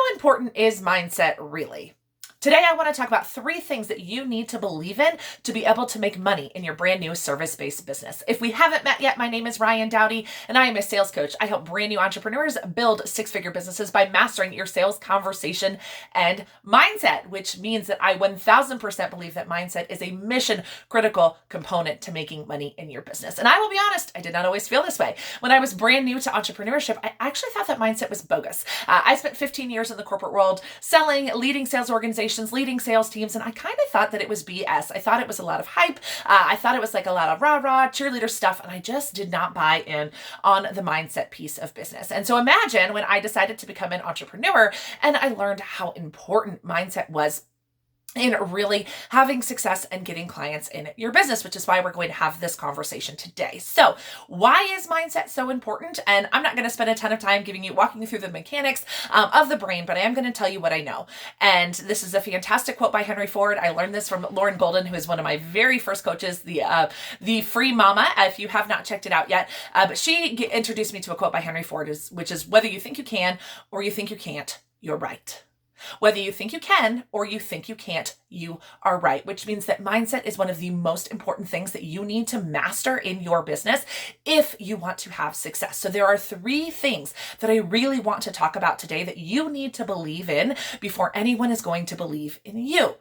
How important is mindset really? Today, I want to talk about 3 things that you need to believe in to be able to make money in your brand new service-based business. If we haven't met yet, my name is Ryan Dowdy, and I am a sales coach. I help brand new entrepreneurs build 6-figure businesses by mastering your sales conversation and mindset, which means that I 1000% believe that mindset is a mission-critical component to making money in your business. And I will be honest, I did not always feel this way. When I was brand new to entrepreneurship, I actually thought that mindset was bogus. I spent 15 years in the corporate world selling, leading sales organizations, leading sales teams, and I kind of thought that it was BS. I thought it was a lot of hype. I thought it was like a lot of rah-rah cheerleader stuff, and I just did not buy in on the mindset piece of business. And so imagine when I decided to become an entrepreneur and I learned how important mindset was in really having success and getting clients in your business, which is why we're going to have this conversation today. So why is mindset so important? And I'm not going to spend a ton of time walking you through the mechanics of the brain, but I am going to tell you what I know. And this is a fantastic quote by Henry Ford. I learned this from Lauren Golden, who is one of my very first coaches, the Free Mama, if you have not checked it out yet. But she introduced me to a quote by Henry Ford, which is, whether you think you can or you think you can't, you're right. Whether you think you can or you think you can't, you are right, which means that mindset is one of the most important things that you need to master in your business if you want to have success. So there are 3 things that I really want to talk about today that you need to believe in before anyone is going to believe in you.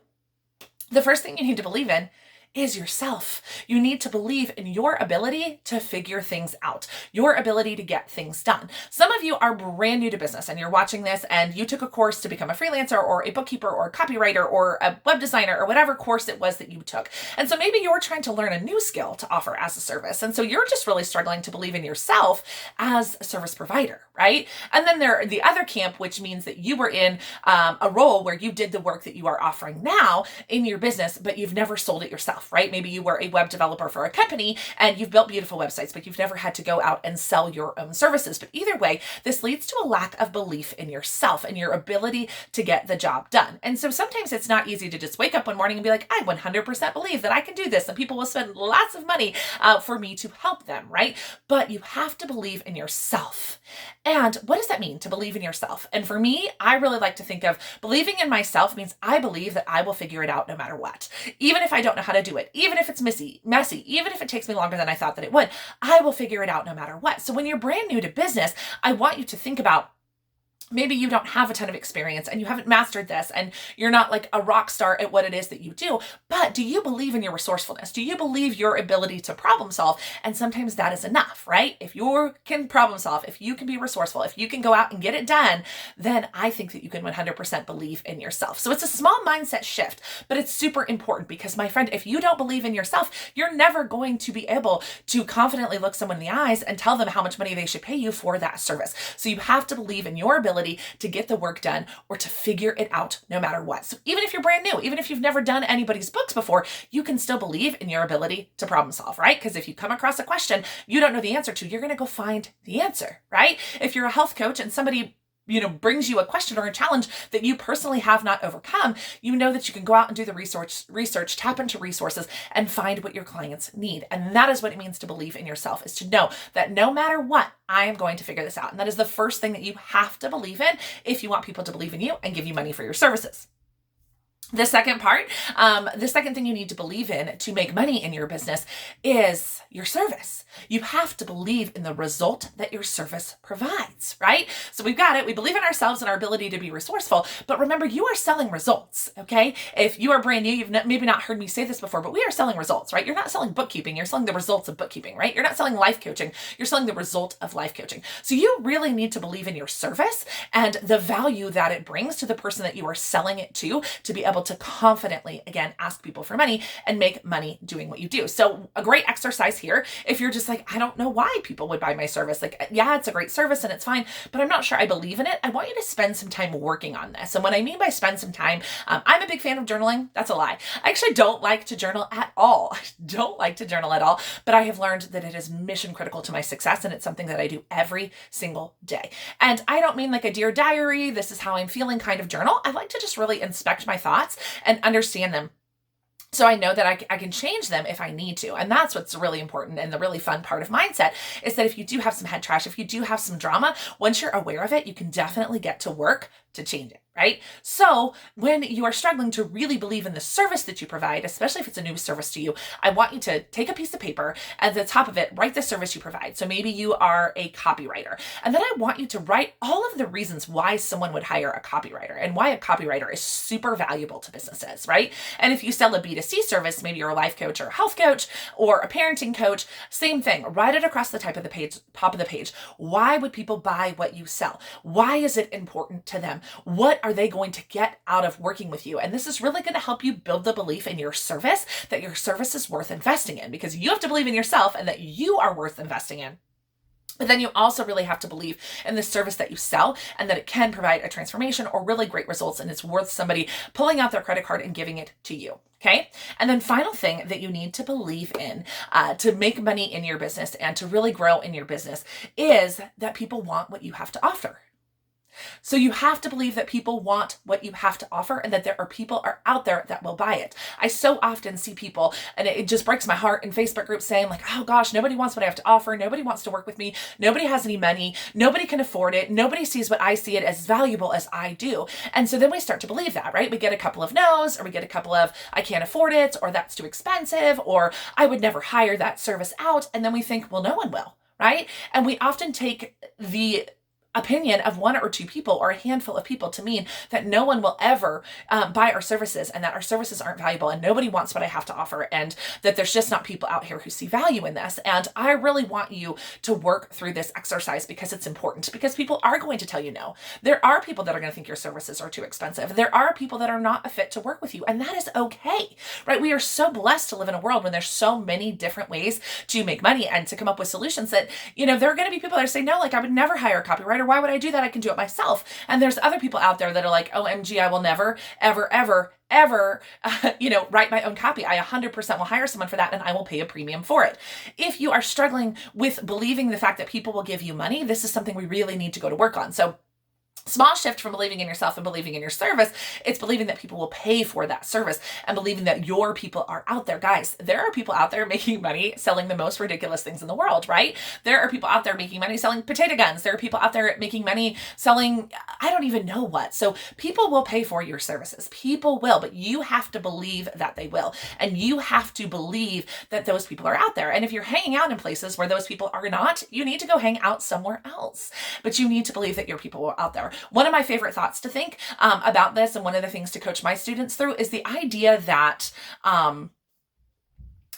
The first thing you need to believe in is yourself. You need to believe in your ability to figure things out, your ability to get things done. Some of you are brand new to business and you're watching this and you took a course to become a freelancer or a bookkeeper or a copywriter or a web designer or whatever course it was that you took. And so maybe you're trying to learn a new skill to offer as a service. And so you're just really struggling to believe in yourself as a service provider, right? And then there the other camp, which means that you were in a role where you did the work that you are offering now in your business, but you've never sold it yourself. Right? Maybe you were a web developer for a company and you've built beautiful websites, but you've never had to go out and sell your own services. But either way, this leads to a lack of belief in yourself and your ability to get the job done. And so sometimes it's not easy to just wake up one morning and be like, I 100% believe that I can do this and people will spend lots of money for me to help them, right? But you have to believe in yourself. And what does that mean to believe in yourself? And for me, I really like to think of believing in myself means I believe that I will figure it out no matter what. Even if I don't know how to do it, even if it's messy, even if it takes me longer than I thought that it would, I will figure it out no matter what. So when you're brand new to business, I want you to think about, maybe you don't have a ton of experience and you haven't mastered this and you're not like a rock star at what it is that you do, but do you believe in your resourcefulness? Do you believe your ability to problem solve? And sometimes that is enough, right? If you can problem solve, if you can be resourceful, if you can go out and get it done, then I think that you can 100% believe in yourself. So it's a small mindset shift, but it's super important because, my friend, if you don't believe in yourself, you're never going to be able to confidently look someone in the eyes and tell them how much money they should pay you for that service. So you have to believe in your ability to get the work done or to figure it out no matter what. So even if you're brand new, even if you've never done anybody's books before, you can still believe in your ability to problem solve, right? Because if you come across a question you don't know the answer to, you're going to go find the answer, right? If you're a health coach and somebody brings you a question or a challenge that you personally have not overcome, you know that you can go out and do the research, tap into resources and find what your clients need. And that is what it means to believe in yourself, is to know that no matter what, I am going to figure this out. And that is the first thing that you have to believe in if you want people to believe in you and give you money for your services. The second thing you need to believe in to make money in your business is your service. You have to believe in the result that your service provides, right? So we've got it. We believe in ourselves and our ability to be resourceful, but remember, you are selling results, okay? If you are brand new, you've maybe not heard me say this before, but we are selling results, right? You're not selling bookkeeping. You're selling the results of bookkeeping, right? You're not selling life coaching. You're selling the result of life coaching. So you really need to believe in your service and the value that it brings to the person that you are selling it to be able to confidently, again, ask people for money and make money doing what you do. So a great exercise here, if you're just like, I don't know why people would buy my service. Like, yeah, it's a great service and it's fine, but I'm not sure I believe in it. I want you to spend some time working on this. And what I mean by spend some time, I'm a big fan of journaling. That's a lie. I actually don't like to journal at all. I don't like to journal at all, but I have learned that it is mission critical to my success. And it's something that I do every single day. And I don't mean like a Dear Diary, this is how I'm feeling kind of journal. I like to just really inspect my thoughts and understand them. So I know that I can change them if I need to. And that's what's really important. And the really fun part of mindset is that if you do have some head trash, if you do have some drama, once you're aware of it, you can definitely get to work to change it, right? So when you are struggling to really believe in the service that you provide, especially if it's a new service to you, I want you to take a piece of paper and at the top of it, write the service you provide. So maybe you are a copywriter. And then I want you to write all of the reasons why someone would hire a copywriter and why a copywriter is super valuable to businesses, right? And if you sell a B2C service, maybe you're a life coach or a health coach or a parenting coach, same thing. Write it across the top of the page. Why would people buy what you sell? Why is it important to them? What are they going to get out of working with you? And this is really going to help you build the belief in your service that your service is worth investing in, because you have to believe in yourself and that you are worth investing in. But then you also really have to believe in the service that you sell and that it can provide a transformation or really great results, and it's worth somebody pulling out their credit card and giving it to you. Okay. And then final thing that you need to believe in to make money in your business and to really grow in your business is that people want what you have to offer. So you have to believe that people want what you have to offer and that there are people out there that will buy it. I so often see people, and it just breaks my heart, in Facebook groups saying like, oh gosh, nobody wants what I have to offer. Nobody wants to work with me. Nobody has any money. Nobody can afford it. Nobody sees what I see it as valuable as I do. And so then we start to believe that, right? We get a couple of no's, or we get a couple of, I can't afford it, or that's too expensive, or I would never hire that service out. And then we think, well, no one will, right? And we often take the opinion of one or two people or a handful of people to mean that no one will ever buy our services and that our services aren't valuable and nobody wants what I have to offer and that there's just not people out here who see value in this. And I really want you to work through this exercise because it's important, because people are going to tell you no. There are people that are going to think your services are too expensive. There are people that are not a fit to work with you, and that is okay, right? We are so blessed to live in a world when there's so many different ways to make money and to come up with solutions that, there are going to be people that say, no, like I would never hire a copywriter. Why would I do that? I can do it myself. And there's other people out there that are like, OMG, I will never, ever, ever, write my own copy. I 100% will hire someone for that and I will pay a premium for it. If you are struggling with believing the fact that people will give you money, this is something we really need to go to work on. So small shift from believing in yourself and believing in your service. It's believing that people will pay for that service and believing that your people are out there. Guys, there are people out there making money selling the most ridiculous things in the world, right? There are people out there making money selling potato guns. There are people out there making money selling, I don't even know what. So people will pay for your services. People will, but you have to believe that they will. And you have to believe that those people are out there. And if you're hanging out in places where those people are not, you need to go hang out somewhere else. But you need to believe that your people are out there. One of my favorite thoughts to think about this, and one of the things to coach my students through, is the idea that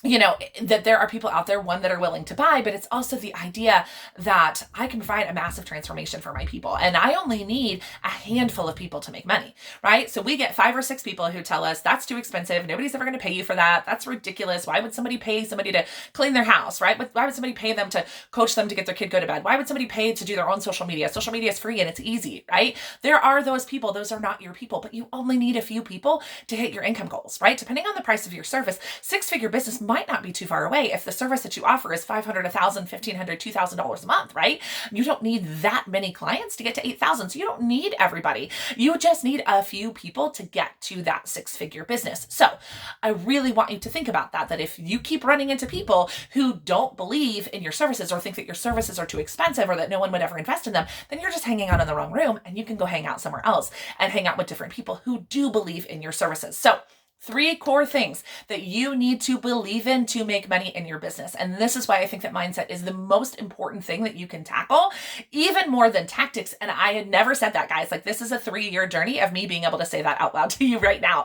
that there are people out there, one, that are willing to buy, but it's also the idea that I can provide a massive transformation for my people. And I only need a handful of people to make money, right? So we get 5 or 6 people who tell us that's too expensive. Nobody's ever going to pay you for that. That's ridiculous. Why would somebody pay somebody to clean their house, right? Why would somebody pay them to coach them to get their kid go to bed? Why would somebody pay to do their own social media? Social media is free and it's easy, right? There are those people. Those are not your people, but you only need a few people to hit your income goals, right? Depending on the price of your service, 6-figure business might not be too far away if the service that you offer is $500, $1,000, $1,500, $2,000 a month, right? You don't need that many clients to get to 8,000. So you don't need everybody. You just need a few people to get to that 6-figure business. So I really want you to think about that if you keep running into people who don't believe in your services or think that your services are too expensive or that no one would ever invest in them, then you're just hanging out in the wrong room, and you can go hang out somewhere else and hang out with different people who do believe in your services. So 3 core things that you need to believe in to make money in your business. And this is why I think that mindset is the most important thing that you can tackle, even more than tactics. And I had never said that, guys. Like, this is a 3-year journey of me being able to say that out loud to you right now.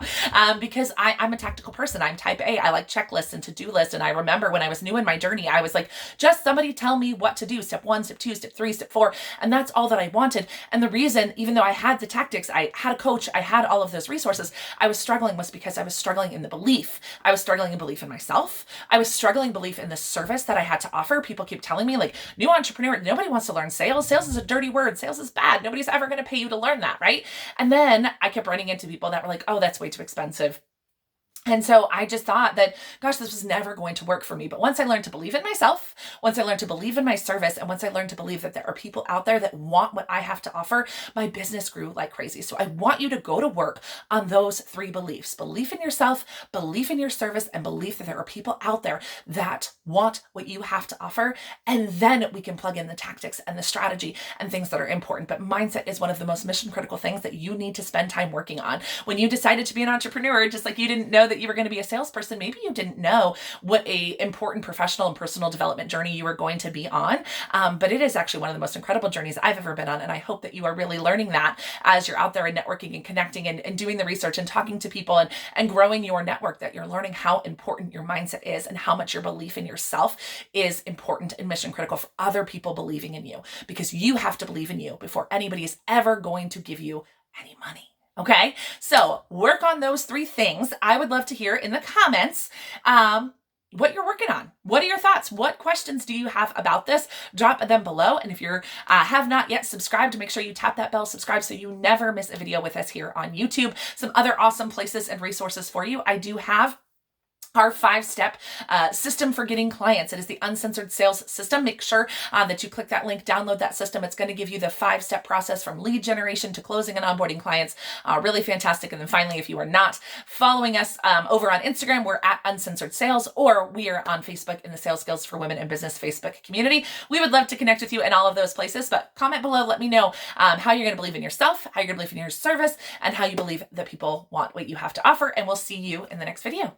Because I'm a tactical person. I'm type A. I like checklists and to-do lists. And I remember when I was new in my journey, I was like, just somebody tell me what to do. Step 1, step 2, step 3, step 4. And that's all that I wanted. And the reason, even though I had the tactics, I had a coach, I had all of those resources, I was struggling was because I was struggling in the belief. I was struggling in belief in myself. I was struggling belief in the service that I had to offer. People keep telling me, like, new entrepreneur, nobody wants to learn sales. Sales is a dirty word. Sales is bad. Nobody's ever going to pay you to learn that, right? And then I kept running into people that were like, oh, that's way too expensive. And so I just thought that, gosh, this was never going to work for me. But once I learned to believe in myself, once I learned to believe in my service, and once I learned to believe that there are people out there that want what I have to offer, my business grew like crazy. So I want you to go to work on those three beliefs: belief in yourself, belief in your service, and belief that there are people out there that want what you have to offer. And then we can plug in the tactics and the strategy and things that are important. But mindset is one of the most mission critical things that you need to spend time working on. When you decided to be an entrepreneur, just like you didn't know that you were going to be a salesperson, maybe you didn't know what a important professional and personal development journey you were going to be on. But it is actually one of the most incredible journeys I've ever been on. And I hope that you are really learning that as you're out there and networking and connecting and doing the research and talking to people and growing your network, that you're learning how important your mindset is and how much your belief in yourself is important and mission critical for other people believing in you, because you have to believe in you before anybody is ever going to give you any money. Okay, so work on those three things. I would love to hear in the comments what you're working on. What are your thoughts? What questions do you have about this? Drop them below. And if you have not yet subscribed, make sure you tap that bell, subscribe, so you never miss a video with us here on YouTube. Some other awesome places and resources for you. I do have our 5-step system for getting clients. It is the Uncensored Sales System. Make sure that you click that link, download that system. It's going to give you the 5-step process from lead generation to closing and onboarding clients. Really fantastic. And then finally, if you are not following us over on Instagram, we're at Uncensored Sales, or we are on Facebook in the Sales Skills for Women in Business Facebook community. We would love to connect with you in all of those places, but comment below. Let me know how you're going to believe in yourself, how you're going to believe in your service, and how you believe that people want what you have to offer. And we'll see you in the next video.